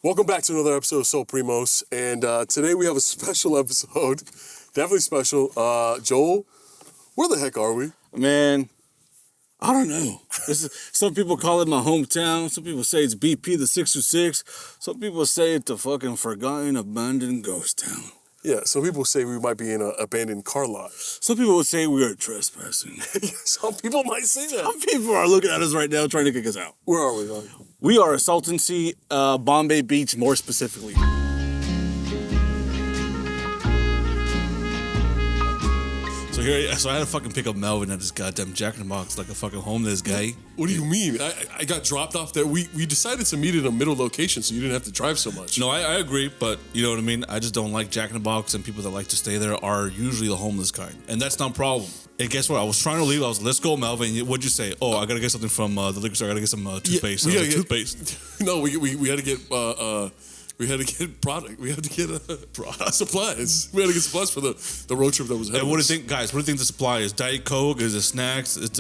Welcome back to another episode of SoulPrimos, and today we have a special episode, definitely special. Joel, where the heck are we? Man, I don't know. Some people call it my hometown. Some people say it's BP, the 626. Some people say it's the fucking forgotten, abandoned ghost town. Yeah, some people say we might be in an abandoned car lot. Some people would say we are trespassing. Some people might say that. Some people are looking at us right now trying to kick us out. Where are we, man? We are at Salton Sea, Bombay Beach, more specifically. So I had to fucking pick up Melvin at this goddamn Jack in the Box like a fucking homeless guy. What do you mean? I got dropped off there. We decided to meet in a middle location so you didn't have to drive so much. No, I agree, but you know what I mean? I just don't like Jack in the Box, and people that like to stay there are usually the homeless kind. And that's not a problem. And guess what? I was trying to leave. I was, let's go, Melvin. What'd you say? Oh, I gotta get something from the liquor store. I gotta get some toothpaste. Yeah, toothpaste. No, we had to get... We had to get product. We had to get supplies. We had to get supplies for the road trip that was ahead. And what do you think, guys? What do you think the supply is? Diet Coke? Is it snacks? It's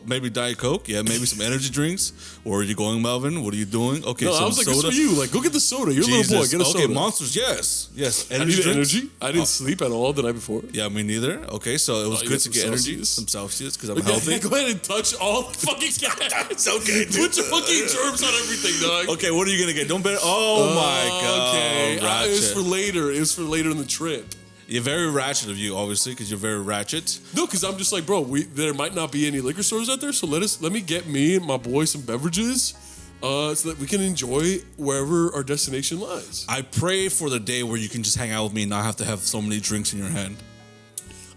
maybe Diet Coke. Yeah, maybe some energy drinks. Or are you going, Melvin? What are you doing? Okay, no, so I was like, soda. it's for you. Like, go get the soda. You're a little boy. Get a soda. Okay, Monsters. Yes. I need energy. I didn't sleep at all the night before. Yeah, me neither. Okay, so it was good to get energy. Some Celsius because I'm healthy. Go ahead and touch all the fucking cat. It's okay. Put your fucking germs on everything, dog. Okay, what are you gonna get? Don't bet. Oh my god. Okay. It was for later. It was for later in the trip. You're very ratchet of you, obviously, because you're very ratchet. No, because I'm just like, bro, there might not be any liquor stores out there, so let me get me and my boy some beverages so that we can enjoy wherever our destination lies. I pray for the day where you can just hang out with me and not have to have so many drinks in your hand.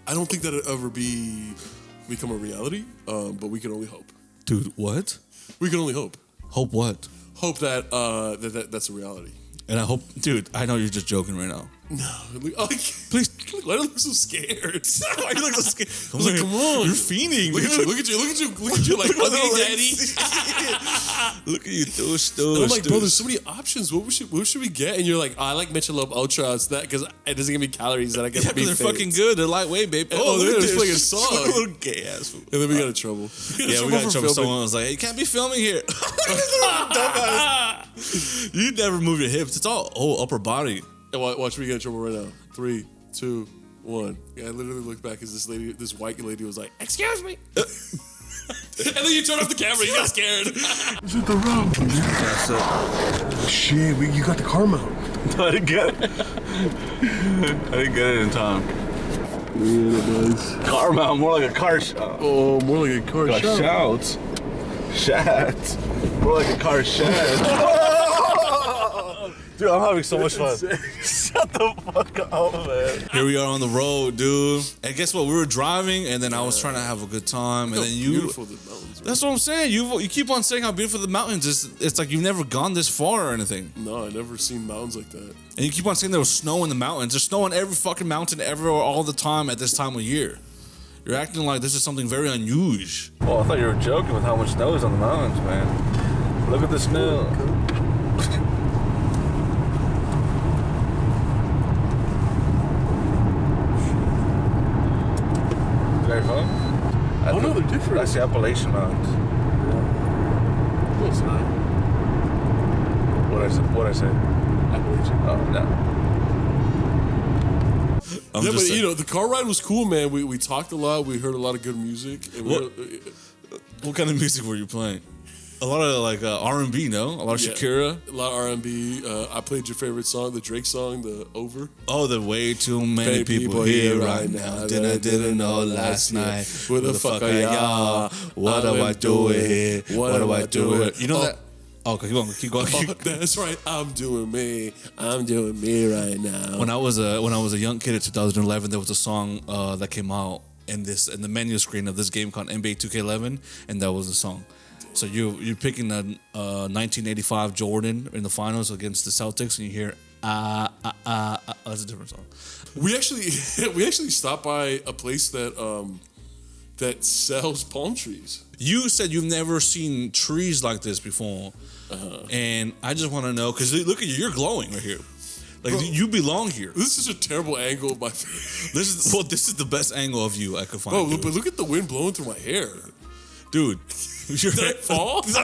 I don't think that it'll ever become a reality, but we can only hope. Dude, what? We can only hope. Hope what? Hope that that's a reality. And I hope, dude, I know you're just joking right now. No, please. Why do you look so scared? Why you look so scared? I was like, come on, you're fiending. Look at you, like, okay, daddy. Look at you, douche. I'm like, bro, there's so many options. What should we get? And you're like, I like Michelob Ultra. It's that because it doesn't give me calories that I get. Yeah, but they're fucking good. They're lightweight, babe. They're just like a song. Little gay ass food. And then we got in trouble. We got in trouble. Someone was like, hey, you can't be filming here. You never move your hips. It's all upper body. And watch me get in trouble right now. 3, 2, 1. Yeah, I literally looked back as this white lady was like, excuse me. And then you turn off the camera, you got scared. Is it the road? That's it. Shit, you got the car mount. No, I didn't get it. I didn't get it in time. Yeah, nice. Car mount, more like a car shout. Oh, more like a car shout. Shout. More like a car shout. Dude, I'm having so much fun. Shut the fuck up, man. Here we are on the road, dude. And guess what? We were driving, and then I was trying to have a good time, and then you. Beautiful the mountains. That's what I'm saying. You keep on saying how beautiful the mountains is. It's like you've never gone this far or anything. No, I never seen mountains like that. And you keep on saying there was snow in the mountains. There's snow on every fucking mountain everywhere all the time at this time of year. You're acting like this is something very unusual. Oh, I thought you were joking with how much snow is on the mountains, man. Look at the snow. Very fun. Oh no, they're different. That's the Appalachian Mountains. No, it's not. What I say? Appalachian. Oh, no. But the car ride was cool, man. We talked a lot. We heard a lot of good music. And what kind of music were you playing? A lot of like R&B, no? A lot of Shakira. A lot of R&B. I played your favorite song, the Drake song, the Over. Oh, the way too many people here right now. Didn't know last night. Who the fuck are y'all? What do I do it? What do I do it? You know that? Oh, keep going. That's right. I'm doing me right now. When I was a young kid in 2011, there was a song that came out in the menu screen of this game called NBA 2K11, and that was the song. So you're picking the 1985 Jordan in the finals against the Celtics, and you hear that's a different song. We actually stopped by a place that sells palm trees. You said you've never seen trees like this before, and I just want to know because look at you, you're glowing right here. Like, bro, you belong here. This is a terrible angle of my face. This is the best angle of you I could find. Bro, but look at the wind blowing through my hair. dude. Did I fall? Look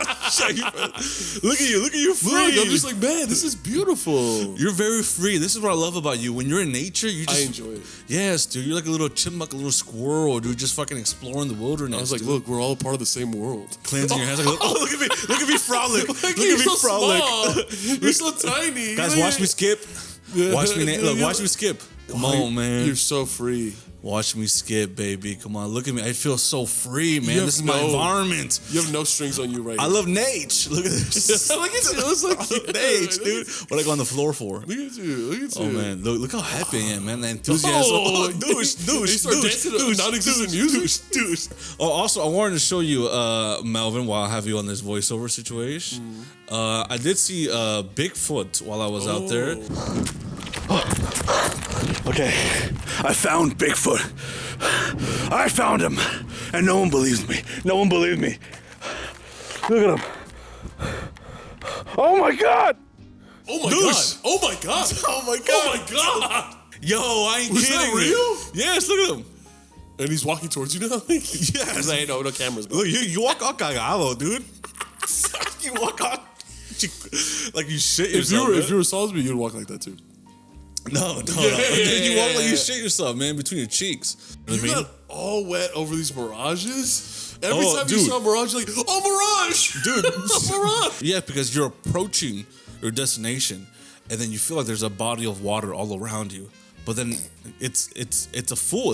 at you, free. Look, I'm just like, man, this is beautiful. You're very free. This is what I love about you. When you're in nature, you just... I enjoy it. Yes, dude. You're like a little chipmunk, a little squirrel, dude, just fucking exploring the wilderness. I was like, dude. look, we're all part of the same world. Cleansing your hands. Like, oh, look at me frolic. Look at me so frolic. Small. You're so tiny. Guys, watch me skip. Watch me skip. Come on, man. You're so free. Watch me skip, baby. Come on, look at me. I feel so free, man. This is my environment. You have no strings on you right now. I love Nate. Look at this. Look at you. It's like Nate, dude. What I go on the floor for? Look at you. Oh man, look how happy I am, man. The enthusiasm. Non-existent music. Oh, also, I wanted to show you, Melvin, while I have you on this voiceover situation. I did see Bigfoot while I was out there. Okay, I found Bigfoot. I found him, and no one believes me. No one believed me. Look at him. Oh my God! Oh my God! Oh my God! Oh my God! Oh my God! Yo, I ain't Was kidding. that real? Yes, look at him. And he's walking towards you now? Yes. Like, no cameras. Bro. Look, you walk all cagado, dude. You walk all like you shit yourself. If you were Salisbury, you'd walk like that too. No. You walk like you shit yourself, man, between your cheeks. You got all wet over these mirages? Every time dude. you saw a mirage, you're like, oh, mirage! Dude. A mirage! Yeah, because you're approaching your destination, and then you feel like there's a body of water all around you. But then it's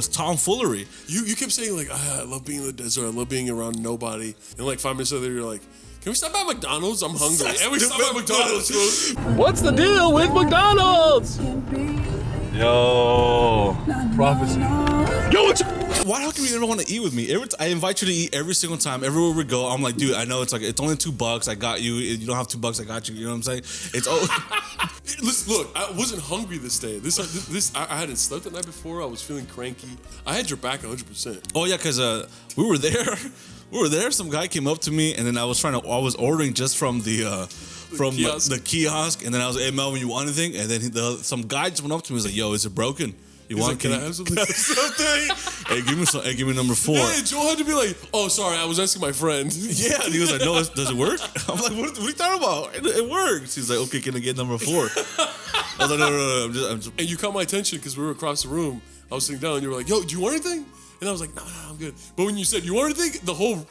tomfoolery. You kept saying, like, I love being in the desert, I love being around nobody. And like 5 minutes later, you're like, can we stop by McDonald's? I'm hungry. And we stop by McDonald's, bro. What's the deal with McDonald's? Yo, prophecy. Yo, Why how come you never want to eat with me? I invite you to eat every single time, everywhere we go. I'm like, dude, I know it's only $2. I got you. You don't have $2. I got you. You know what I'm saying? It's Listen, look, I wasn't hungry this day. I hadn't slept the night before. I was feeling cranky. I had your back 100%. Oh yeah, because we were there. Some guy came up to me, and then I was ordering just from the kiosk, and then I was like, hey Melvin, you want anything? And then some guy just went up to me and was like, yo, is it broken? You want? Like, can I have something? Hey, give me number 4. Yeah, Joel had to be like, oh, sorry, I was asking my friend. Yeah, and he was like, no, does it work? I'm like, what are you talking about? It works. He's like, okay, can I get number 4? I was like, no, I'm just. And you caught my attention because we were across the room. I was sitting down, and you were like, yo, do you want anything? And I was like, no, I'm good. But when you said, you want anything? The whole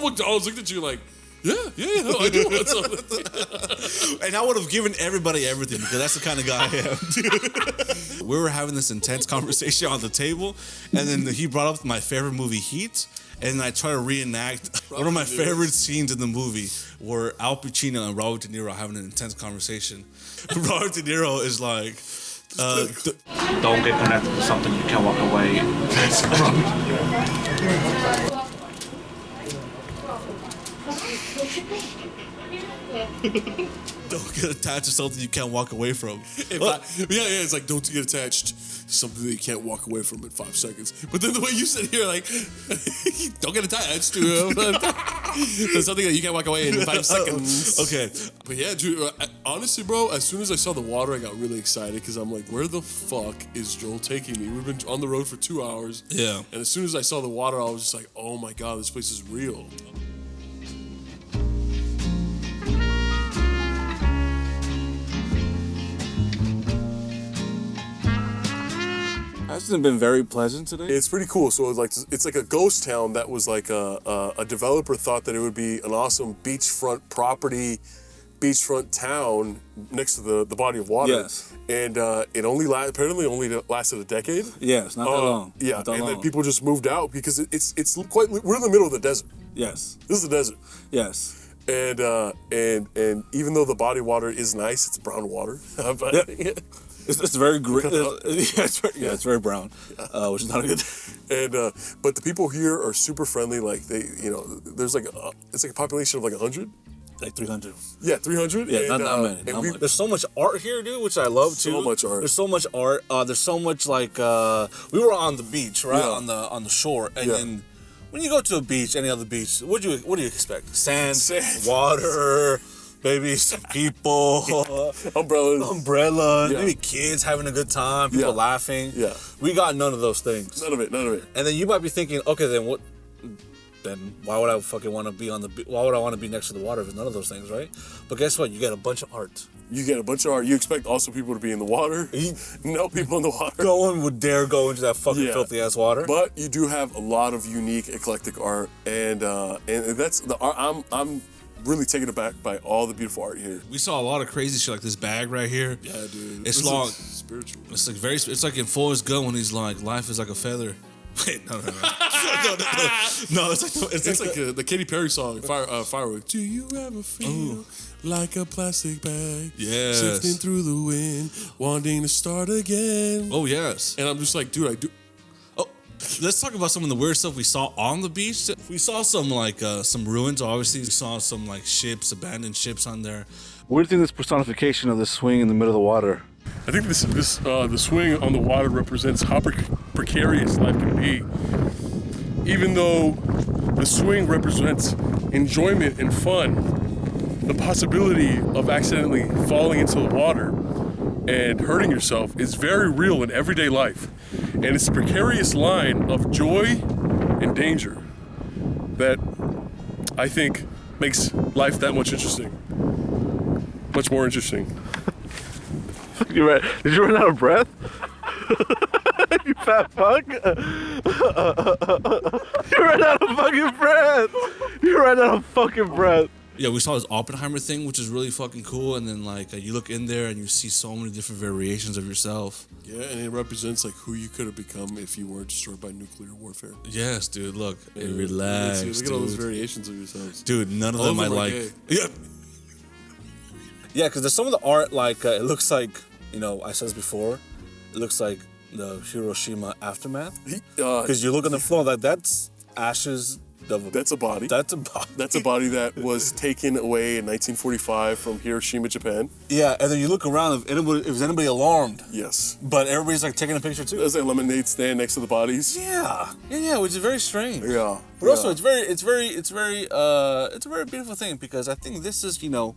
McDonald's looked at you like, yeah, no, I do want something. And I would have given everybody everything because that's the kind of guy I am. We were having this intense conversation on the table, and then he brought up my favorite movie, Heat, and I tried to reenact one of my favorite scenes in the movie where Al Pacino and Robert De Niro are having an intense conversation. Robert De Niro is like, don't get connected to something you can't walk away. don't get attached to something you can't walk away from. It's like, don't get attached to something that you can't walk away from in 5 seconds. But then the way you said here, like, don't get attached to something that you can't walk away in 5 seconds. Okay. But yeah, dude, honestly, bro, as soon as I saw the water, I got really excited because I'm like, where the fuck is Joel taking me? We've been on the road for 2 hours. Yeah. And as soon as I saw the water, I was just like, oh my God, this place is real. Hasn't been very pleasant today. It's pretty cool. So it's like a ghost town that was like a developer thought that it would be an awesome beachfront property, beachfront town next to the body of water. Yes. And it apparently only lasted a decade. Yes, not that long. Yeah, not that and long. then people just moved out because we're in the middle of the desert. Yes. This is the desert. Yes. And even though the body of water is nice, it's brown water. But, It's very green. It's very brown, which is not a good thing. And but the people here are super friendly. Like there's like it's like a population of like 100. Like 300. Yeah, 300. Yeah, and, not many. There's so much art here, dude, which I love too. So much art. There's so much art. There's so much like we were on the beach, right? Yeah. On the shore, and then when you go to a beach, any other beach, what do you expect? Sand, water. Maybe some people, umbrellas, maybe kids having a good time, people laughing. Yeah, we got none of those things. None of it. And then you might be thinking, okay, then what? then why would I fucking want to be why would I want to be next to the water if it's none of those things, right? But guess what? You get a bunch of art. You get a bunch of art. You expect also people to be in the water. No people in the water. No one would dare go into that fucking filthy ass water. But you do have a lot of unique, eclectic art, and that's the art. I'm really taken aback by all the beautiful art here. We saw a lot of crazy shit, like this bag right here. Yeah, dude. It's long. Spiritual. It's like it's like in Forrest Gump when he's like, life is like a feather. Wait, no. No, it's like the Katy Perry song, Firework. Do you ever feel like a plastic bag? Yes. Sifting through the wind, wanting to start again. Oh, yes. And I'm just like, dude, I do. Oh, let's talk about some of the weird stuff we saw on the beach. We saw some some ruins, obviously. We saw some like ships, abandoned ships on there. What do you think this personification of this swing in the middle of the water? I think the swing on the water represents how precarious life can be. Even though the swing represents enjoyment and fun, the possibility of accidentally falling into the water and hurting yourself is very real in everyday life. And it's a precarious line of joy and danger that I think makes life that much interesting. Much more interesting. Did you run out of breath? You fat fuck. You ran out of fucking breath. You ran out of fucking breath. Yeah, we saw this Oppenheimer thing, which is really fucking cool. And then like you look in there and you see so many different variations of yourself. Yeah, and it represents like who you could have become if you weren't destroyed by nuclear warfare. Yes, dude. Look, relax. Look at all those variations of yourselves, dude. None of them I like. Yeah. Yeah, because there's some of the art like it looks like, you know, I said this before, it looks like the Hiroshima aftermath. Because you look on the floor, that's ashes. That's a body. That's a body that was taken away in 1945 from Hiroshima, Japan. Yeah, and then you look around, if was anybody alarmed? Yes. But everybody's like taking a picture too. There's a lemonade stand next to the bodies. Yeah, which is very strange. Yeah. But also, it's a very beautiful thing because I think this is, you know,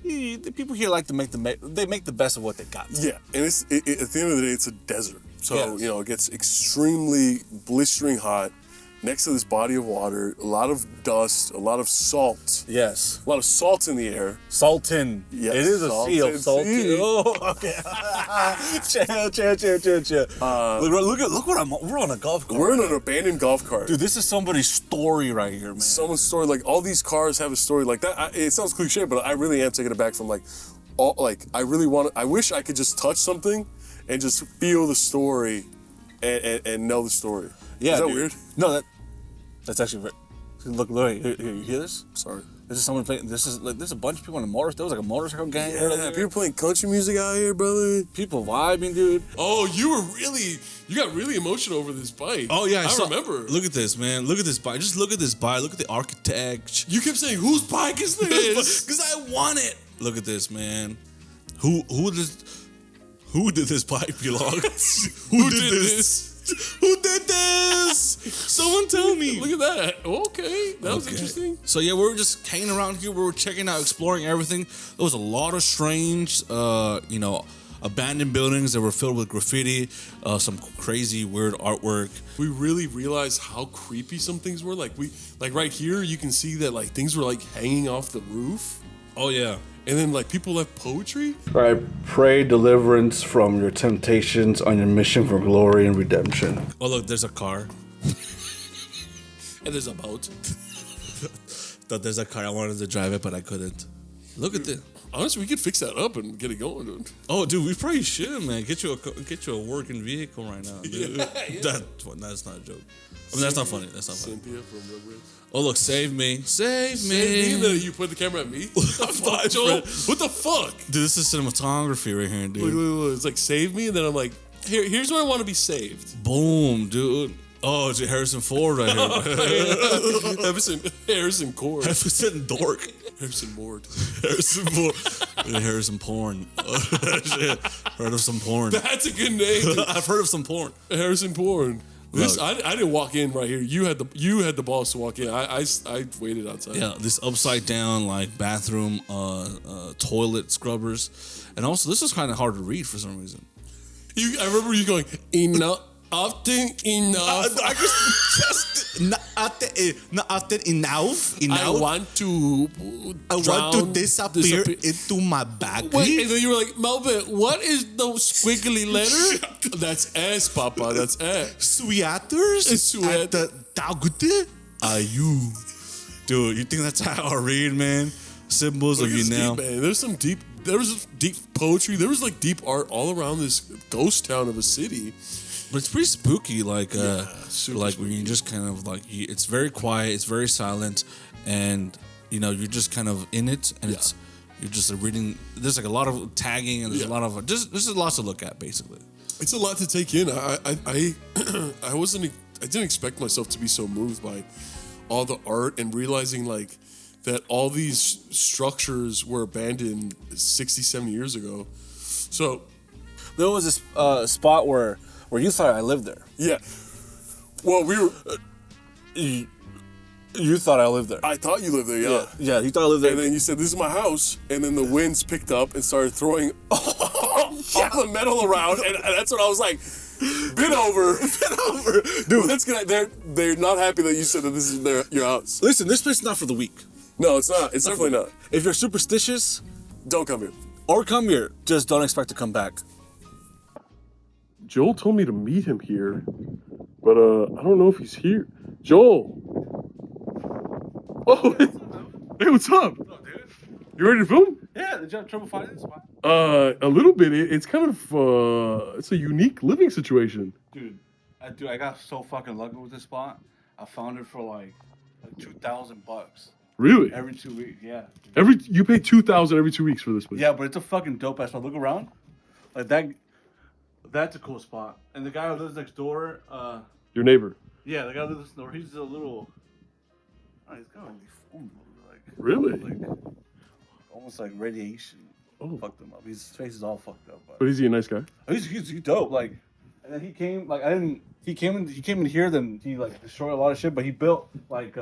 the people here like to make the best of what they got. Yeah, and at the end of the day, it's a desert. So, yes. You know, it gets extremely blistering hot next to this body of water, a lot of dust, a lot of salt. Yes. A lot of salt in the air. Salton. Yes. It is a sea of salty. Oh, okay. chill. Look what we're on a golf cart. We're in an abandoned golf cart. Dude, this is somebody's story right here, man. Someone's story. Like, all these cars have a story like that. It sounds cliche, but I really am taken aback from I wish I could just touch something and just feel the story and know the story. Yeah, is that dude. weird? No, that's actually very. Look, here, you hear this? Sorry. This is someone playing. There's a bunch of people on a motorcycle. There was like a motorcycle gang. Yeah, people playing country music out here, brother. People vibing, dude. Oh, you got really emotional over this bike. Oh yeah, I remember. Look at this, man. Look at this bike. Just look at this bike. Look at the architect. You kept saying, "Whose bike is this?" Because I want it. Look at this, man. Who did this bike belong? Who did this? Who did this? Someone tell me. Look at that. Okay, that was interesting. So yeah, we were just hanging around here. We were checking out, exploring everything. There was a lot of strange, abandoned buildings that were filled with graffiti, some crazy, weird artwork. We really realized how creepy some things were. Like right here, you can see that like things were like hanging off the roof. Oh yeah. And then like people left poetry. I pray deliverance from your temptations on your mission for glory and redemption. Oh look, there's a car. And there's a boat. Thought there's a car. I wanted to drive it, but I couldn't. Look at this. Honestly, we could fix that up and get it going, dude. Oh, dude, we probably should, man. Get you a working vehicle right now, dude. Yeah. That's not a joke. I mean, that's not funny. That's not funny. Cynthia from Rugrats. Oh, look, save me. Save me. And then you put the camera at me? What the fuck, Joel? What the fuck? Dude, this is cinematography right here, dude. Look. It's like, save me, and then I'm like, here's where I want to be saved. Boom, dude. Oh, it's Harrison Ford right here. Harrison Cord. Harrison Dork. Harrison Mord. Harrison Ford. Harrison Porn. Shit. Heard of some porn. That's a good name, dude. I've heard of some porn. Harrison Porn. This I didn't walk in right here. You had the balls to walk in. I waited outside. Yeah, this upside down like bathroom, toilet scrubbers, and also this is kind of hard to read for some reason. I remember you going enough. Often enough. Not often enough. I want to disappear into my bag. Wait, and then you were like, Melvin, what is the squiggly letter? That's S, Papa. That's S. Sweaters at the Dagute? Are you? Dude, you think that's how I read, man? Symbols of you now. Man, there was deep poetry. There was like deep art all around this ghost town of a city. But it's pretty spooky, like super when you just kind of like it's very quiet, it's very silent, and you're just kind of in it, and you're just reading. There's like a lot of tagging, and there's a lot of there's a lot to look at, basically. It's a lot to take in. I didn't expect myself to be so moved by all the art and realizing like that all these structures were abandoned 60, 70 years ago. So there was this spot where you thought I lived there. Yeah. Well, we were. You thought I lived there. I thought you lived there, yeah. Yeah, you thought I lived there. And then you said, "This is my house," and then the winds picked up and started throwing all the metal around, and that's when I was like, "Been over, dude." That's gonna. They're not happy that you said that this is your house. Listen, this place is not for the weak. No, it's not. It's definitely not. If you're superstitious, don't come here. Or come here. Just don't expect to come back. Joel told me to meet him here, but I don't know if he's here. Joel. Oh, hey, what's up? You ready to film? Yeah, did you have trouble finding this spot? A little bit. It's kind of it's a unique living situation. Dude, I got so fucking lucky with this spot. I found it for like $2,000. Really? Every 2 weeks, yeah. You pay $2,000 every 2 weeks for this place. Yeah, but it's a fucking dope ass spot. Look around, like that. That's a cool spot. And the guy who lives next door, Your neighbor. yeah, the guy who lives next door, he's a little. Oh, he's got a deformed, like. Really? Like, almost like radiation. Oh. Fucked him up. His face is all fucked up. But is he a nice guy? He's dope. Like, and then he came. Like, I didn't. He came in here. Then he like destroyed a lot of shit. But he built like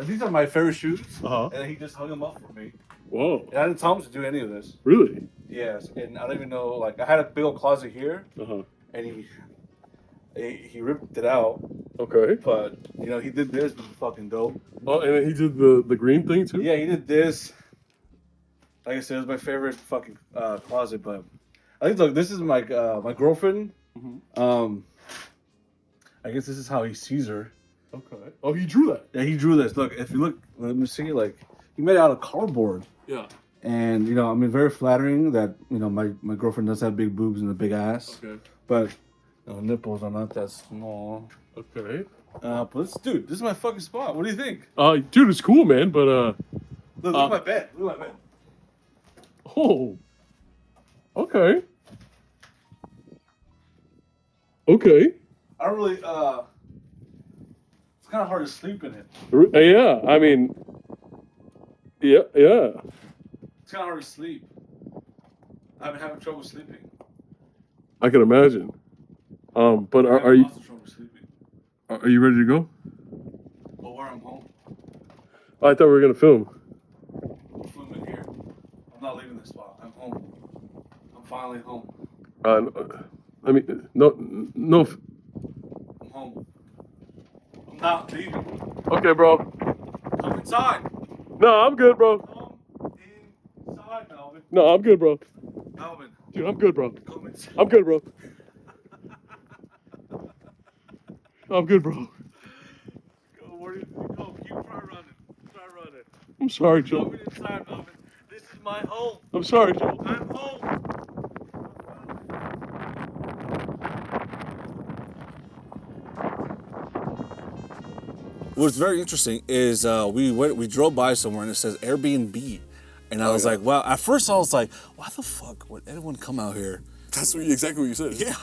these are my favorite shoes. Uh-huh. And he just hung them up for me. Whoa. And I didn't tell him to do any of this. Really? Yes. And I don't even know. Like, I had a big old closet here. Uh-huh. And he ripped it out. Okay. But he did this. Which was fucking dope. Oh, and then he did the green thing too? Yeah, he did this. Like I said, it was my favorite fucking closet. But I think, look, this is my my girlfriend. Mm-hmm. I guess this is how he sees her. Okay. Oh, he drew that? Yeah, he drew this. Look, if you look, let me see. Like, he made it out of cardboard. Yeah. And I mean, very flattering that my girlfriend does have big boobs and a big ass. Okay. But nipples are not that small. Okay. But dude, this is my fucking spot. What do you think? Dude, it's cool, man, but Look at my bed. Look at my bed. Oh. Okay. Okay. I don't really it's kind of hard to sleep in it. Yeah, I mean, yeah. It's kind of hard to sleep. I've been having trouble sleeping. I can imagine. But are you Lots of trouble sleeping. are you ready to go? But where I'm home. I thought we were gonna film. I'm filming here. I'm not leaving this spot. I'm home. I'm finally home. I mean, no. I'm home. I'm not leaving. Okay, bro. Come inside. No, I'm good, bro. Come inside, Melvin. No, I'm good, bro. Melvin, Dude, I'm good, bro. come inside. I'm good, bro. I'm good, bro. Go, where do you go? Keep trying running. Try running. I'm sorry, Joe. Come inside, Melvin. This is my home. I'm sorry, Joe. I'm home. What's very interesting is we drove by somewhere and it says Airbnb, and I was like, wow. At first I was like, why the fuck would anyone come out here? That's exactly what you said. Yeah,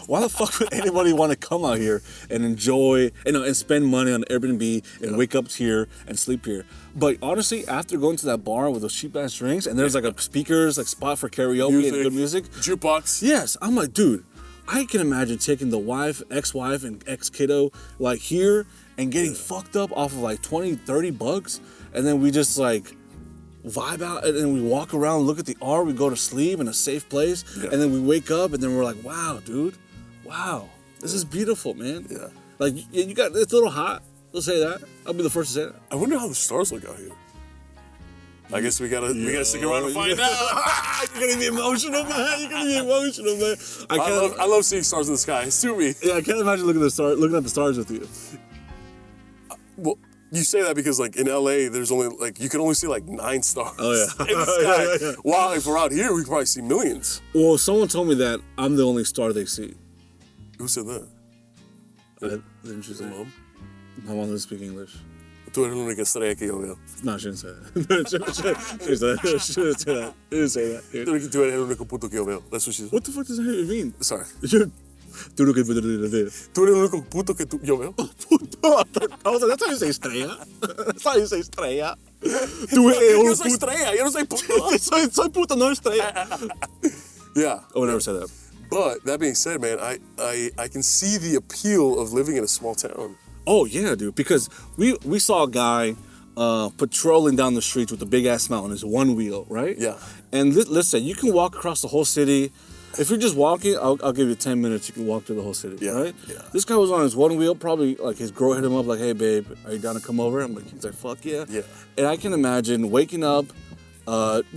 why the fuck would anybody want to come out here and enjoy and spend money on Airbnb and wake up here and sleep here? But honestly, after going to that bar with those cheap ass drinks and there's like a speakers like spot for karaoke and good music, jukebox. yes, I'm like, dude, I can imagine taking the ex-wife and ex-kiddo like here and getting fucked up off of like $20-$30, and then we just like vibe out, and then we walk around, look at the art, we go to sleep in a safe place, and then we wake up, and then we're like, wow, dude, wow. This is beautiful, man. Yeah. Like you got it's a little hot. Let's say that. I'll be the first to say that. I wonder how the stars look out here. I guess we gotta stick around and find out. You're gonna be emotional, man. You're gonna be emotional, man. I love seeing stars in the sky. Sue me. Yeah, I can't imagine looking at the stars with you. Well, you say that because like in LA, there's only like you can only see like 9 stars. Oh yeah. In the sky. Yeah. Wow, if we're out here, we could probably see millions. Well, someone told me that I'm the only star they see. Who said that? Didn't you say? Mom? My mom doesn't speak English. Tú eres la única estrella que yo veo. No, she didn't say that. She didn't say that. She didn't say that. Tú eres el único puto que yo veo. That's what she said. What the fuck does that even mean? Sorry. Tú lo que Tú eres el único puto que yo veo. I was like, that's how you say estrella. That's how you say estrella. Tú eres Yo un no soy puto. estrella. Yo no soy puto. Soy puto, no estrella. Yeah. I would never say that. But that being said, man, I can see the appeal of living in a small town. Oh yeah, dude. Because we saw a guy patrolling down the streets with a big ass smile on his one wheel, right? Yeah. And listen, you can walk across the whole city. If you're just walking, I'll give you 10 minutes. You can walk through the whole city, Yeah, right? yeah. This guy was on his one wheel. Probably like his girl hit him up like, "Hey, babe, are you down to come over?" He's like, "Fuck yeah." Yeah. And I can imagine waking up,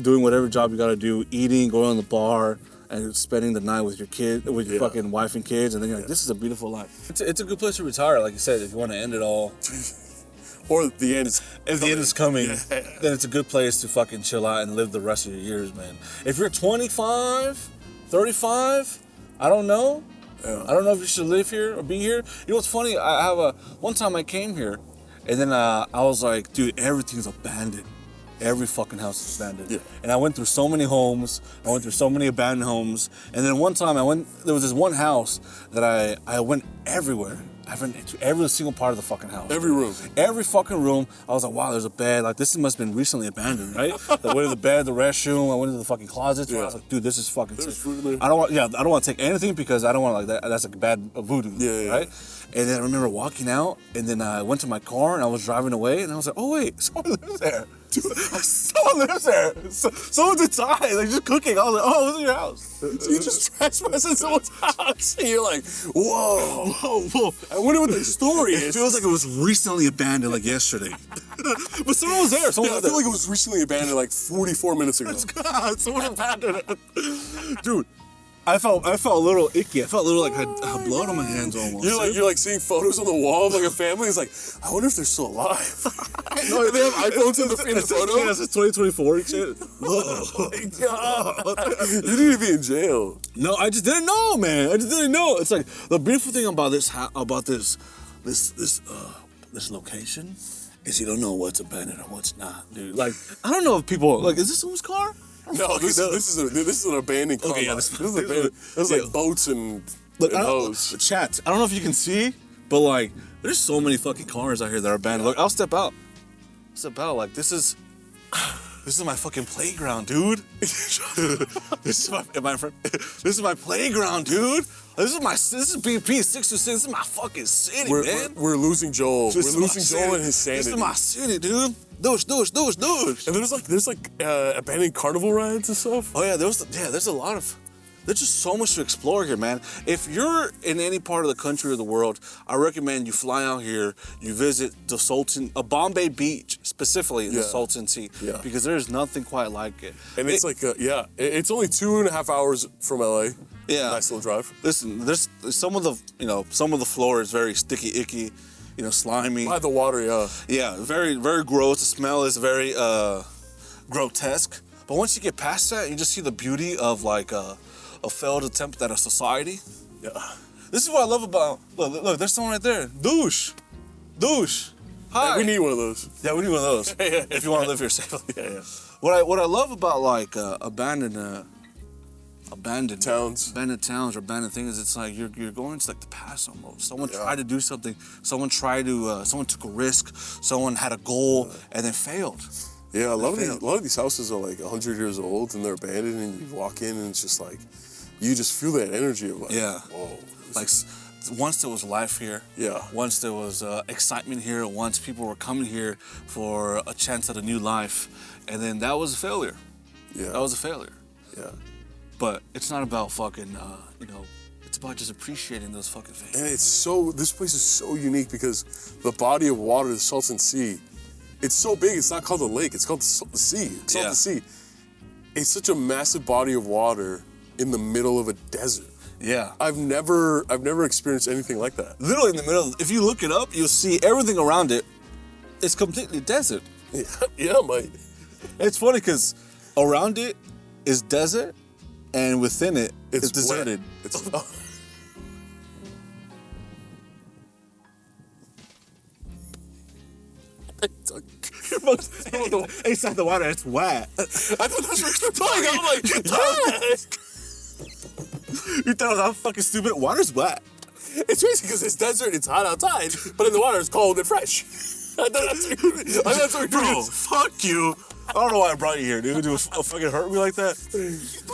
doing whatever job you gotta do, eating, going to the bar, and spending the night with your kid, with your fucking wife and kids, and then you're like, "This is a beautiful life." It's a good place to retire, like you said, if you want to end it all. Or the end is If the end is coming, Yeah. then it's a good place to fucking chill out and live the rest of your years, man. If you're 25, 35, I don't know. Yeah. I don't know if you should live here or be here. You know what's funny? I have one time I came here, and then I was like, dude, everything's abandoned. Every fucking house is abandoned. Yeah. And I went through so many homes. I went through so many abandoned homes. And then one time there was this one house that I went everywhere. I went to every single part of the fucking house. Every room. Every fucking room. I was like, wow, there's a bed. Like, this must have been recently abandoned, right? I went to the bed, the restroom. I went into the fucking closets. I was like, dude, this is fucking There's sick. food in there. I don't want to take anything because I don't want like that. That's like bad voodoo, Yeah. right? And then I remember walking out, and then I went to my car, and I was driving away, and I was like, oh wait, someone lives there. Someone lives there. Someone's inside, like just cooking. I was like, oh, what's in your house? So you just trespass in someone's house, and you're like, whoa. Whoa. I wonder what the story It is. feels like it was recently abandoned, like yesterday. But someone was there. Yeah, Someone I was feel there. like it was recently abandoned like 44 minutes ago. God, someone abandoned it. Dude, I felt a little icky. I felt a little like I had blood on my hands almost. You're like seeing photos on the wall of like a family. It's like, I wonder if they're still alive. no, they have iPhones in the photo. Yeah, it's 2024 and shit. Oh my god! You need to be in jail. No, I just didn't know, man. I just didn't know. It's like the beautiful thing about this location is you don't know what's abandoned or what's not, dude. Like I don't know if people like, is this someone's car? No, this is an abandoned car. Okay, yeah, lot. This is abandoned. There's like boats and Look, hose. chat. I don't know if you can see, but like, there's so many fucking cars out here that are abandoned. Look, I'll step out. Like this is my fucking playground, dude. This is my playground, dude. This is BP 626. This is my fucking city, man. We're losing Joel. This is We're my losing city. Joel and his sanity. This is my city, dude. Douche. And there's like abandoned carnival rides and stuff. Oh yeah, there's a lot of. There's just so much to explore here, man. If you're in any part of the country or the world, I recommend you fly out here, you visit the Salton, Bombay Beach, specifically in the Salton Sea, because there's nothing quite like it. And it's it's only 2.5 hours from LA. Yeah. Nice little drive. Listen, there's some of the floor is very sticky, icky, slimy. By the water, yeah. Yeah, very, very gross. The smell is very grotesque. But once you get past that, you just see the beauty of like a failed attempt at a society. Yeah. This is what I love about. Look, there's someone right there. Douche. Hi. Yeah, we need one of those. Yeah, we need one of those. Yeah. If you want to live here safely. Yeah. What I love about like abandoned Towns. abandoned towns or abandoned things, it's like you're going to like the past almost. Someone tried to do something. Someone took a risk. Someone had a goal and then failed. Yeah, a lot of these houses are like 100 years old and they're abandoned, and you walk in and it's just like, you just feel that energy of like, whoa. Like once there was life here. Yeah. Once there was excitement here. Once people were coming here for a chance at a new life, and then that was a failure. Yeah. That was a failure. Yeah. But it's not about fucking, It's about just appreciating those fucking things. And this place is so unique because the body of water, the Salton Sea, it's so big, it's not called a lake, it's called the sea. It's called the sea. It's such a massive body of water in the middle of a desert. Yeah. I've never experienced anything like that. Literally in the middle, if you look it up, you'll see everything around it. It's completely desert. Yeah, mate. It's funny because around it is desert, and within it, it's deserted. It's inside the water, it's wet. I thought that's what you were talking about. I'm like, You thought I was fucking stupid? Water's wet. it's crazy because it's desert, it's hot outside, but in the water it's cold and fresh. I thought that's what you're Bro, fuck you. I don't know why I brought you here, dude. You fucking hurt me like that?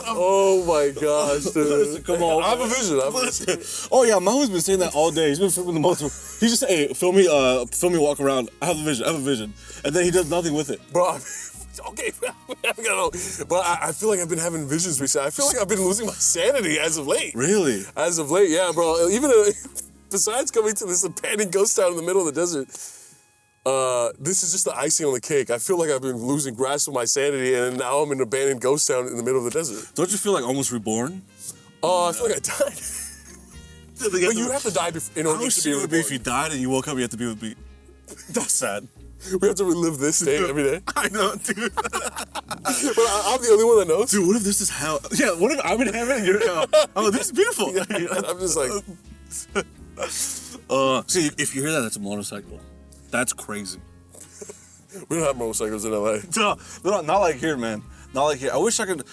Oh my gosh, dude. Come on. I have a vision. Oh yeah, Mahu's been saying that all day. He's been filming the most. He just say, hey, film me walk around. I have a vision. And then he does nothing with it. Bro, okay, but I feel like I've been having visions recently. I feel like I've been losing my sanity as of late. Really? As of late, yeah, bro. Even besides coming to this abandoned ghost town in the middle of the desert, this is just the icing on the cake. I feel like I've been losing grasp of my sanity, and now I'm in an abandoned ghost town in the middle of the desert. Don't you feel like almost reborn? Oh, I feel like I died. But you have to die in order to be reborn. If you died and you woke up, you have to be with me. That's sad. We have to relive this day every day. I know, dude. But I'm the only one that knows. Dude, what if this is hell? Yeah, what if I'm in heaven and you're in hell? Oh, this is beautiful. Yeah, I'm just like... See, if you hear that, that's a motorcycle. That's crazy. We don't have motorcycles in LA. No, not like here, man. Not like here. I wish I could...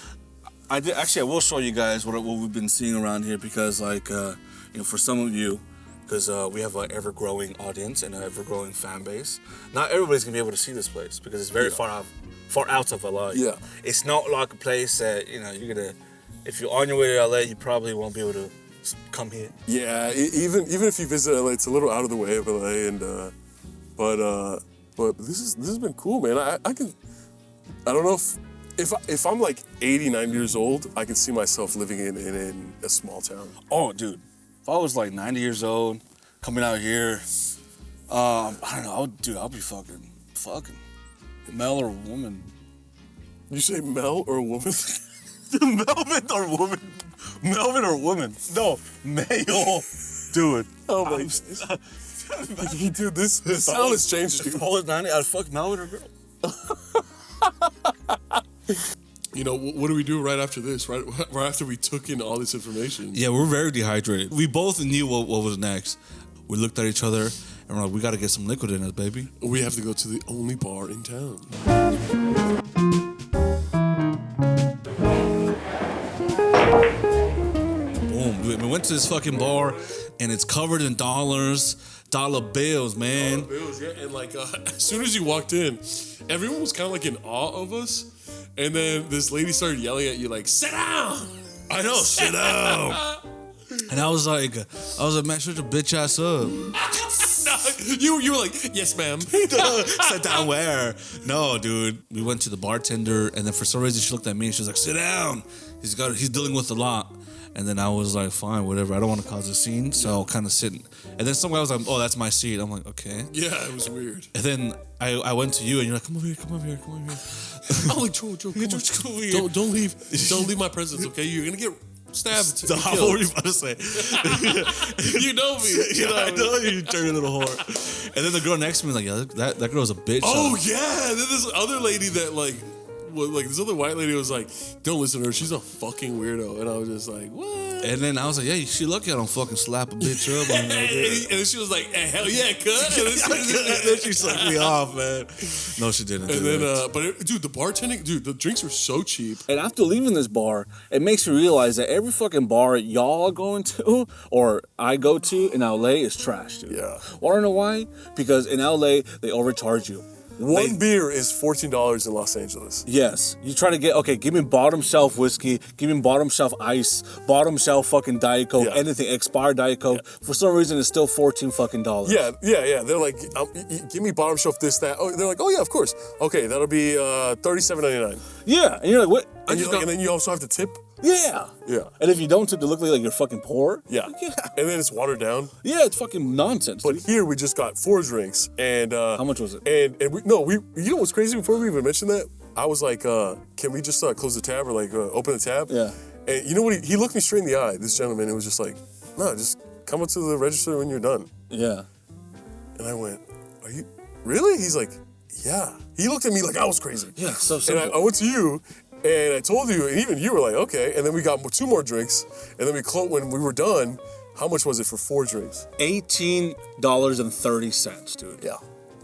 I will show you guys what we've been seeing around here because, like, for some of you, because we have an ever-growing audience and an ever-growing fan base. Not everybody's gonna be able to see this place because it's very far out of LA. Yeah. It's not like a place that you're gonna. If you're on your way to LA, you probably won't be able to come here. Yeah, even if you visit LA, it's a little out of the way of LA, and but this has been cool, man. I don't know if I'm like 89 years old, I can see myself living in a small town. Oh, dude. If I was like 90 years old, coming out here, I don't know, I'll be fucking. Male or woman? You say Mel or woman? Melvin or woman? Melvin or woman? No, male. Dude. Oh my God. Dude, this sound has changed. If I was 90, I'd fuck Melvin or girl. What do we do right after this? Right after we took in all this information? Yeah, we're very dehydrated. We both knew what was next. We looked at each other and we're like, we got to get some liquid in us, baby. We have to go to the only bar in town. Boom. We went to this fucking bar and it's covered in dollar bills, man. Dollar bills, yeah. And like, as soon as you walked in, everyone was kind of like in awe of us. And then this lady started yelling at you like, sit down! I know, sit down! And I was like, man, shut your bitch ass up. No, you were like, yes, ma'am. Sit down where? No, dude. We went to the bartender, and then for some reason she looked at me and she was like, sit down. He's dealing with a lot. And then I was like, fine, whatever. I don't want to cause a scene, so I'll kind of sit. And then somebody was like, oh, that's my seat. I'm like, okay. Yeah, it was weird. And then I went to you, and you're like, come over here. I'm like, Joe, come on. Don't leave my presence, okay? You're gonna get stabbed. Stop. What were you about to say? You know me. I know you dirty little whore. And then the girl next to me was like, yeah, that girl's a bitch. Oh yeah. And then this other lady that like this other white lady was like, don't listen to her. She's a fucking weirdo. And I was just like, what? And then I was like, yeah, she lucky I don't fucking slap a bitch up on that. And then she was like, hey, hell yeah, cuz. And then she sucked me off, man. No, she didn't. And then, dude, the bartending, the drinks were so cheap. And after leaving this bar, it makes you realize that every fucking bar y'all are going to, or I go to in LA is trash, dude. Yeah. Wanna know why? Because in LA, they overcharge you. One beer is $14 in Los Angeles. Yes. You try to give me bottom shelf whiskey, give me bottom shelf ice, bottom shelf fucking Diet Coke, anything, expired Diet Coke. Yeah. For some reason, it's still $14 fucking. Yeah. They're like, give me bottom shelf this, that. Oh, they're like, oh yeah, of course. Okay, that'll be $37.99. Yeah. And you're like, what? And then you also have to tip. Yeah. Yeah. And if you don't tip, to look like you're fucking poor. Yeah. Yeah. And then it's watered down. Yeah, it's fucking nonsense. But here we just got 4 drinks, and how much was it? And we you know what's crazy? Before we even mentioned that, I was like, can we just close the tab or like open the tab? Yeah. And you know what? He looked me straight in the eye. This gentleman, it was just like, no, just come up to the register when you're done. Yeah. And I went, are you really? He's like, yeah. He looked at me like I was crazy. Yeah. So And simple. I went to you, and I told you, and even you were like, okay. And then we got 2 more drinks, and then we closed when we were done. How much was it for 4 drinks? $18.30, dude. Yeah.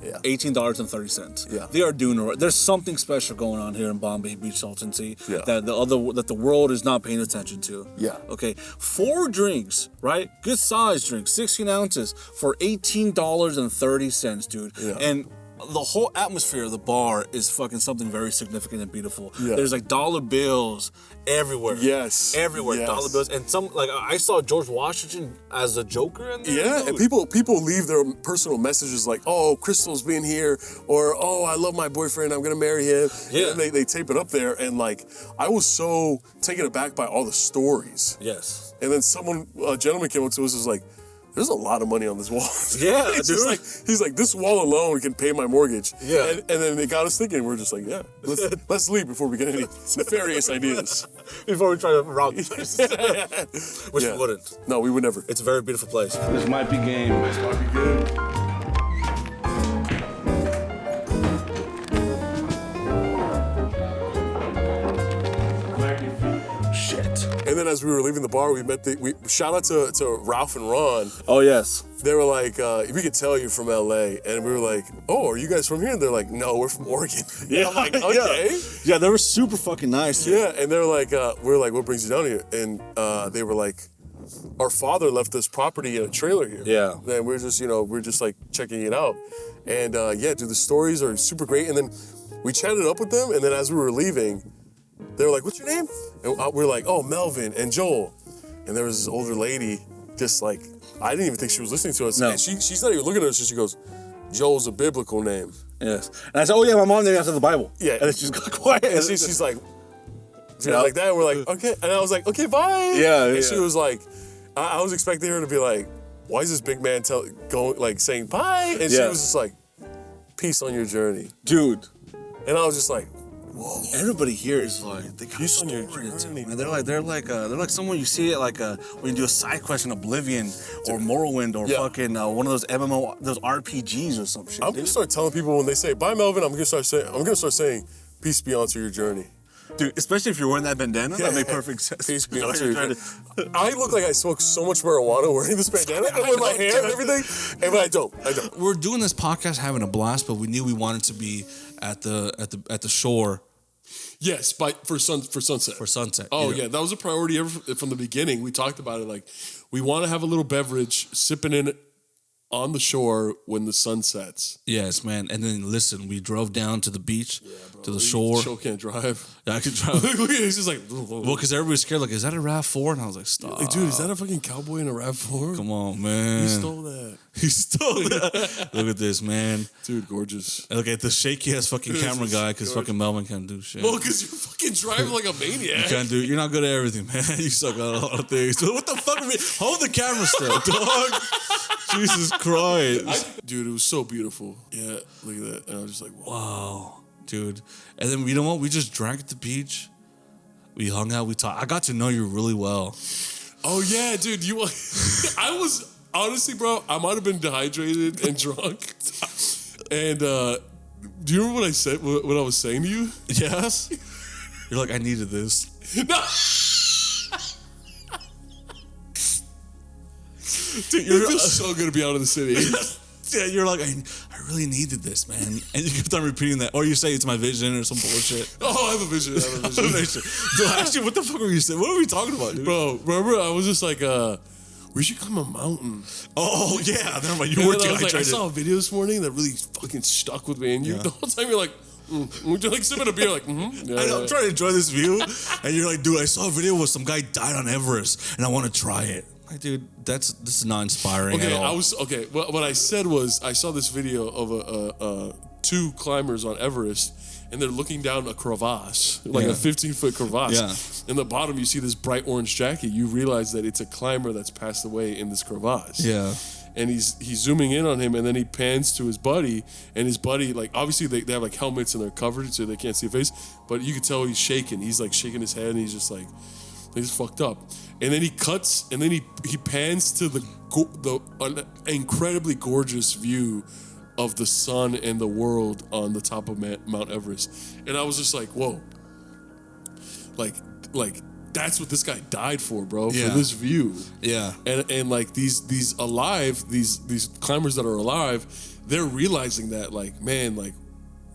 Yeah. $18.30. Yeah. They are doing it right. There's something special going on here in Bombay Beach, Salton Sea, Yeah. that the world is not paying attention to. Yeah. Okay. 4 drinks, right? Good size drinks, 16 ounces for $18.30, dude. Yeah. And the whole atmosphere of the bar is fucking something very significant and beautiful. Yeah. There's like dollar bills everywhere. Yes. Everywhere, Yes. dollar bills. And some, like, I saw George Washington as a Joker in there. Yeah, and dude. people leave their personal messages like, oh, Crystal's being here, or oh, I love my boyfriend, I'm gonna marry him. Yeah. And they tape it up there, and like, I was so taken aback by all the stories. Yes. And then a gentleman came up to us and was like, there's a lot of money on this wall. Yeah, It's just dude. he's like, this wall alone can pay my mortgage. Yeah. And then it got us thinking, we're just like, yeah, let's leave before we get any nefarious ideas. Before we try to rob the place. Which Yeah. we wouldn't. No, we would never. It's a very beautiful place. This might be game. Shit. And then as we were leaving the bar, we met shout out to Ralph and Ron. Oh, yes. They were like, we could tell you're from LA. And we were like, oh, are you guys from here? And they're like, no, we're from Oregon. Yeah. I'm like, okay. Yeah, they were super fucking nice. Dude. Yeah. And they're like, we were like, what brings you down here? And they were like, our father left this property in a trailer here. Yeah. And we're just like checking it out. And yeah, dude, the stories are super great. And then we chatted up with them. And then as we were leaving, they were like, what's your name? And we were like, oh, Melvin and Joel. And there was this older lady, just like, I didn't even think she was listening to us. No. And she's not even looking at us. She goes, Joel's a biblical name. Yes. And I said, oh, yeah, my mom named after the Bible. Yeah. And then she just got quiet. And she's like, Yeah. like that. And we're like, okay. And I was like, okay, bye. Yeah, And yeah. she was like, I was expecting her to be like, why is this big man saying bye? And she Yeah. was just like, peace on your journey. Dude. And I was just like, Everybody here is like, they got Peace on your story to tell, journey. man. They're like someone you see it like when you do a side quest in Oblivion or Morrowind or Yeah. fucking one of those MMO, those RPGs or some shit. I'm dude. gonna start telling people when they say bye, Melvin. I'm gonna start saying, peace be onto your journey. Dude, especially if you're wearing that bandana, that makes perfect sense. Peace be You know, onto you're your trying journey. I look like I smoke so much marijuana wearing this bandana and with my hair and everything, but I don't. We're doing this podcast having a blast, but we knew we wanted to be at the shore Yes, for sunset. for sunset. Oh you know? yeah, that was a priority from the beginning. We talked about it like we want to have a little beverage, sipping in on the shore when the sun sets. Yes, man. And then listen, we drove down to the beach, to the shore. Joe can't drive. Yeah, I could drive. He's just like, Well, because everybody's scared. Like, is that a RAV4? And I was like, stop. like, dude, is that a fucking cowboy in a RAV4? Come on, man. He stole that. He stole that. Look at this, man. Dude, gorgeous. Look at the shaky ass fucking camera guy because fucking Melvin can't do shit. Well, because you're fucking driving like a maniac. You can't do. You're not good at everything, man. You suck at a lot of things. What the fuck? Hold the camera still, dog. Jesus Christ. Dude, it was so beautiful. Yeah, look at that. And I was just like, wow. Wow, dude. And then you know what? We just drank at the beach. We hung out. We talked. I got to know you really well. Oh yeah, dude. I was honestly, bro. I might have been dehydrated and drunk. And do you remember what I said? What I was saying to you? Yes. You're like, I needed this. No. Dude, It feels so good to be out of the city. Yeah, you're like, I really needed this, man. And you kept on repeating that. Or you say it's my vision or some bullshit. Oh, I have a vision. Dude, actually, what the fuck were you saying? What were we talking about, dude? Bro, remember I was just like, we should climb a mountain. Oh, yeah. Never mind. You And were then I was like, I dehydrated. saw a video this morning that really fucking stuck with me. And you, the whole time you're like, you're like sipping a beer, like, yeah, I know, I'm yeah. trying to enjoy this view. And you're like, dude, I saw a video where some guy died on Everest and I want to try it. Like, dude, this is not inspiring at all. What I said was I saw this video of two climbers on Everest, and they're looking down a crevasse, like a 15-foot crevasse. Yeah. In the bottom, you see this bright orange jacket. You realize that it's a climber that's passed away in this crevasse. Yeah. And he's zooming in on him, and then he pans to his buddy, and his buddy, like, obviously they have like helmets and they're covered so they can't see a face, but you can tell he's shaking. He's like shaking his head, and he's just like, he's fucked up. And then he cuts, and then he pans to the incredibly gorgeous view of the sun and the world on the top of Mount Everest. And I was just like, whoa, like that's what this guy died for, bro. For this view. Yeah. And like these climbers that are alive, they're realizing that, like, man, like,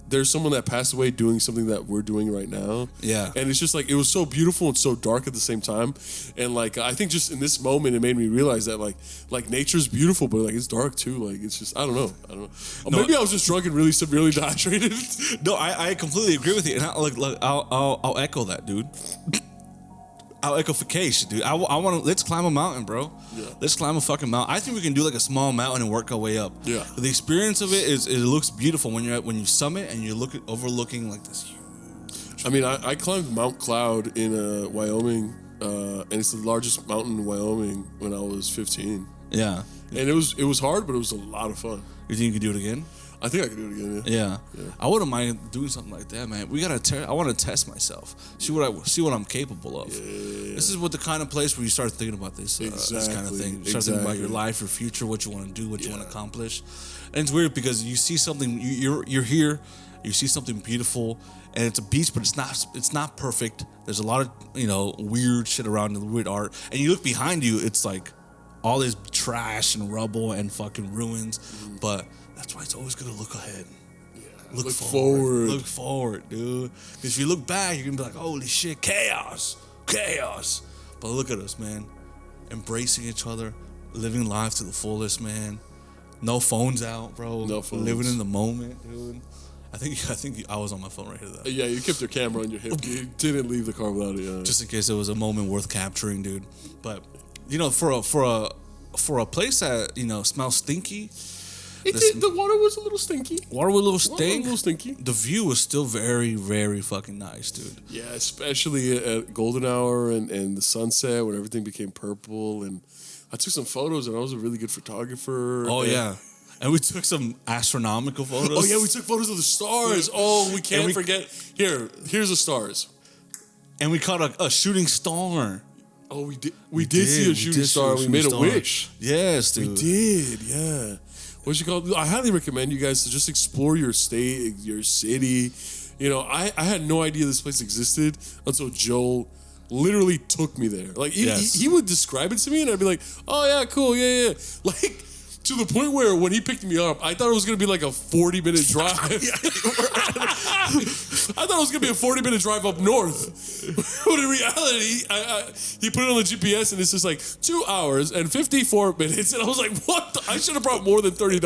there's someone that passed away doing something that we're doing right now. Yeah. And it's just like, it was so beautiful and so dark at the same time. And like, I think just in this moment, it made me realize that like nature's beautiful, but like it's dark too. Like, it's just, I don't know. No, maybe I was just drunk and really severely dehydrated. No, I completely agree with you. And I'll echo that, dude. I'll echofication, dude. I want to, let's climb a mountain, bro. Yeah. Let's climb a fucking mountain. I think we can do like a small mountain and work our way up. Yeah. The experience of it is, it looks beautiful when you summit and you're overlooking like this huge. I mean, I climbed Mount Cloud in Wyoming, and it's the largest mountain in Wyoming when I was 15. Yeah. And it was hard, but it was a lot of fun. You think you could do it again? I think I could do it again. Yeah. I wouldn't mind doing something like that, man. We gotta. I want to test myself. See what I'm capable of. Yeah. This is what the kind of place where you start thinking about this kind of thing. You start thinking about your life, your future, what you want to do, what you want to accomplish. And it's weird because you see something. You're here. You see something beautiful, and it's a beach, but it's not perfect. There's a lot of weird shit around, the weird art, and you look behind you. It's like all this trash and rubble and fucking ruins, but that's why it's always gonna look ahead. Yeah. Look forward. Look forward, dude. Because if you look back, you're gonna be like, holy shit, chaos. But look at us, man. Embracing each other, living life to the fullest, man. No phones out, bro. No phones. Living in the moment, dude. I think I was on my phone right here, though. Yeah, you kept your camera on your hip. You didn't leave the car without it. Yeah. Just in case it was a moment worth capturing, dude. But for a place that smells stinky. The water was a little stinky. Water was a little stinky. The view was still very, very fucking nice, dude. Yeah, especially at golden hour and the sunset when everything became purple. And I took some photos, and I was a really good photographer. Oh, yeah. And we took some astronomical photos. Oh, yeah, we took photos of the stars. Oh, we can't forget. Here's the stars. And we caught a shooting star. Oh, we did. We did see a shooting star. We made a wish. Yes, dude. We did, yeah. What's it called? I highly recommend you guys to just explore your state, your city. I had no idea this place existed until Joel literally took me there. Like, he would describe it to me, and I'd be like, oh, yeah, cool, yeah. Like, to the point where when he picked me up, I thought it was going to be like a 40-minute drive. I thought it was going to be a 40-minute drive up north. But in reality, he put it on the GPS, and it's just like 2 hours and 54 minutes. And I was like, what? I should have brought more than $30.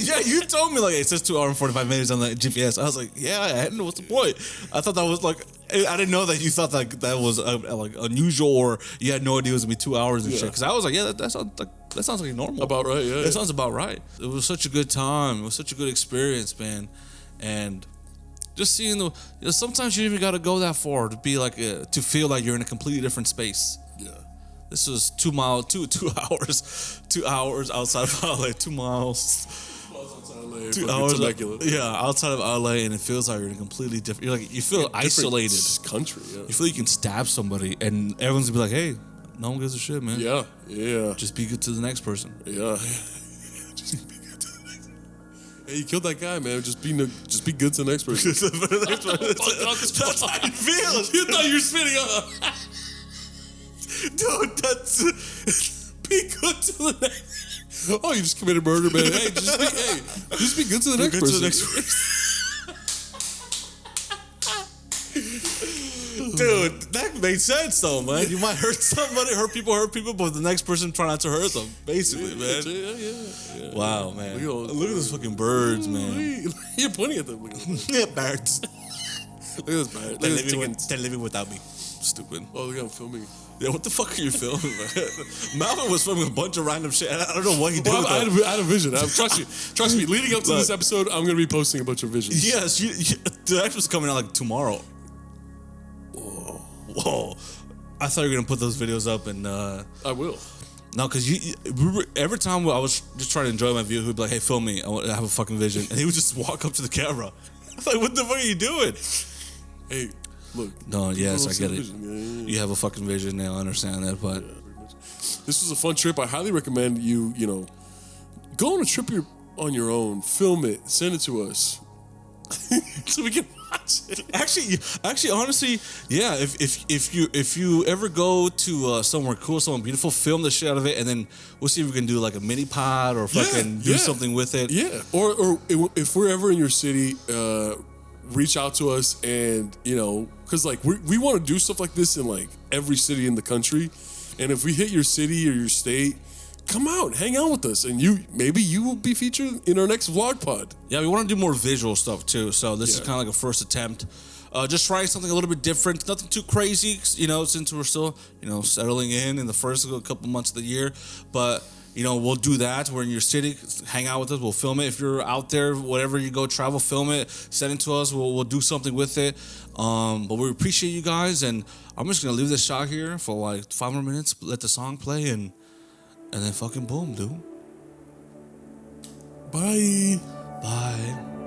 Yeah, you told me, like, it says 2 hours and 45 minutes on the GPS. I was like, yeah, I didn't know what's the point. I thought that was like, I didn't know that you thought that was like unusual, or you had no idea it was going to be 2 hours and shit. Because I was like, yeah, that sounds like normal. About right, yeah. That sounds about right. It was such a good time. It was such a good experience, man. And just seeing sometimes you even got to go that far to be like to feel like you're in a completely different space. Yeah. This was 2 hours outside of LA. 2 miles. 2 hours. Outside of LA, and it feels like you're in a completely different. You feel isolated. Country. Yeah. You feel you can stab somebody, and everyone's gonna be like, "Hey, no one gives a shit, man. Yeah. Just be good to the next person." Yeah. Just be good to the next. Hey, you killed that guy, man. Just be good to the next person. That's how you feel. You thought you were spitting up. Dude, that's be good to the next. Oh, you just committed murder, man. Hey, just be good to the next person. Dude, that makes sense though, man. You might hurt somebody, hurt people, but the next person try not to hurt them, basically, man. Yeah. Wow, man. Look at those fucking birds, man. You're pointing at them. Yeah, birds. Look at those birds. They're living without me. Stupid. Oh, look, I'm filming. Yeah, what the fuck are you filming, man? Malvin was filming a bunch of random shit. I don't know what he did. Well, I had a vision. Trust me. Leading up to this episode, I'm going to be posting a bunch of visions. Yes, Dude, that was coming out like tomorrow. Whoa. I thought you were gonna put those videos up, and I will. no, because every time I was just trying to enjoy my view, he'd be like, "Hey, film me. I have a fucking vision," and he would just walk up to the camera. I was like, "What the fuck are you doing?" Hey, look. No, yes, I get it. Vision. Yeah. You have a fucking vision now. I understand that, but This was a fun trip. I highly recommend you, go on a trip on your own, film it, send it to us, so we can watch it. actually, honestly, yeah. If you ever go to somewhere cool, somewhere beautiful, film the shit out of it, and then we'll see if we can do like a mini pod or fucking do something with it. Yeah, or if we're ever in your city, reach out to us, and because like we want to do stuff like this in like every city in the country, and if we hit your city or your state, come out, hang out with us, and maybe you will be featured in our next vlog pod. Yeah, we want to do more visual stuff too. So this is kind of like a first attempt. Just trying something a little bit different, nothing too crazy, since we're still, settling in the first couple months of the year. But, we'll do that. We're in your city, hang out with us, we'll film it. If you're out there, whatever you go travel, film it, send it to us, we'll do something with it. But we appreciate you guys, and I'm just going to leave this shot here for like 5 more minutes, let the song play, and then fucking boom, dude. Bye. Bye.